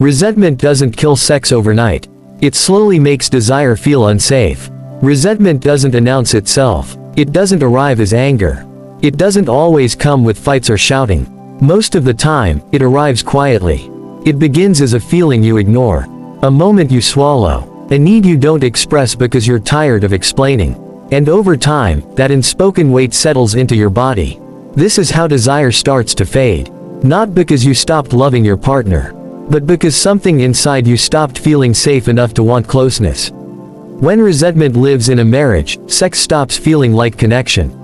Resentment doesn't kill sex overnight. It slowly makes desire feel unsafe. Resentment doesn't announce itself. It doesn't arrive as anger. It doesn't always come with fights or shouting. Most of the time, it arrives quietly. It begins as a feeling you ignore, a moment you swallow, a need you don't express because you're tired of explaining. And over time, that unspoken weight settles into your body. This is how desire starts to fade. Not because you stopped loving your partner, but because something inside you stopped feeling safe enough to want closeness. When resentment lives in a marriage, sex stops feeling like connection.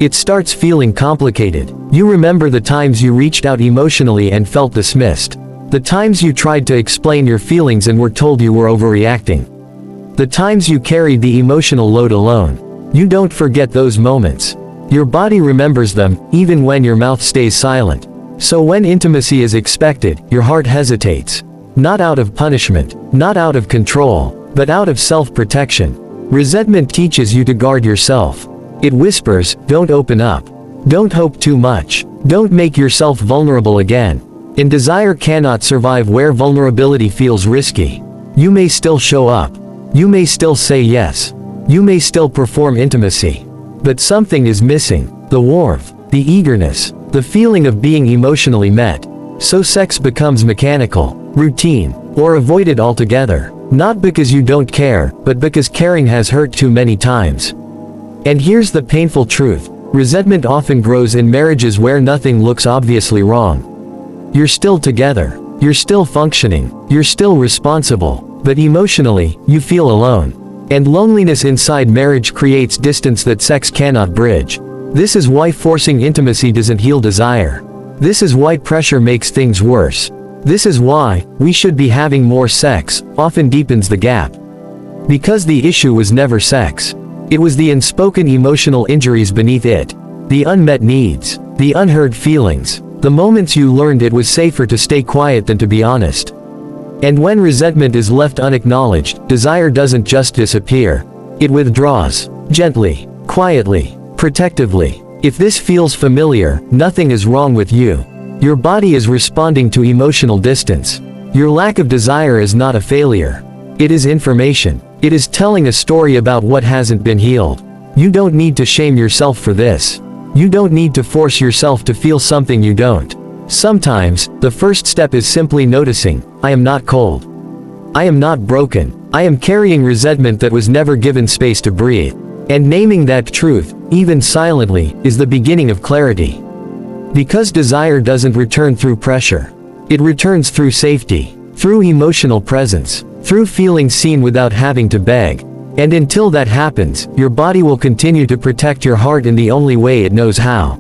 It starts feeling complicated. You remember the times you reached out emotionally and felt dismissed. The times you tried to explain your feelings and were told you were overreacting. The times you carried the emotional load alone. You don't forget those moments. Your body remembers them, even when your mouth stays silent. So when intimacy is expected, your heart hesitates. Not out of punishment, not out of control, but out of self-protection. Resentment teaches you to guard yourself. It whispers, don't open up. Don't hope too much. Don't make yourself vulnerable again. And desire cannot survive where vulnerability feels risky. You may still show up. You may still say yes. You may still perform intimacy. But something is missing. The warmth, the eagerness, the feeling of being emotionally met. So sex becomes mechanical, routine, or avoided altogether. Not because you don't care, but because caring has hurt too many times. And here's the painful truth. Resentment often grows in marriages where nothing looks obviously wrong. You're still together. You're still functioning. You're still responsible. But emotionally, you feel alone. And loneliness inside marriage creates distance that sex cannot bridge. This is why forcing intimacy doesn't heal desire. This is why pressure makes things worse. This is why we should be having more sex often deepens the gap. Because the issue was never sex. It was the unspoken emotional injuries beneath it. The unmet needs. The unheard feelings. The moments you learned it was safer to stay quiet than to be honest. And when resentment is left unacknowledged, desire doesn't just disappear. It withdraws. Gently. Quietly. Protectively. If this feels familiar, nothing is wrong with you. Your body is responding to emotional distance. Your lack of desire is not a failure. It is information. It is telling a story about what hasn't been healed. You don't need to shame yourself for this. You don't need to force yourself to feel something you don't. Sometimes, the first step is simply noticing, I am not cold. I am not broken. I am carrying resentment that was never given space to breathe. And naming that truth, even silently, is the beginning of clarity. Because desire doesn't return through pressure. It returns through safety, through emotional presence, through feeling seen without having to beg. And until that happens, your body will continue to protect your heart in the only way it knows how.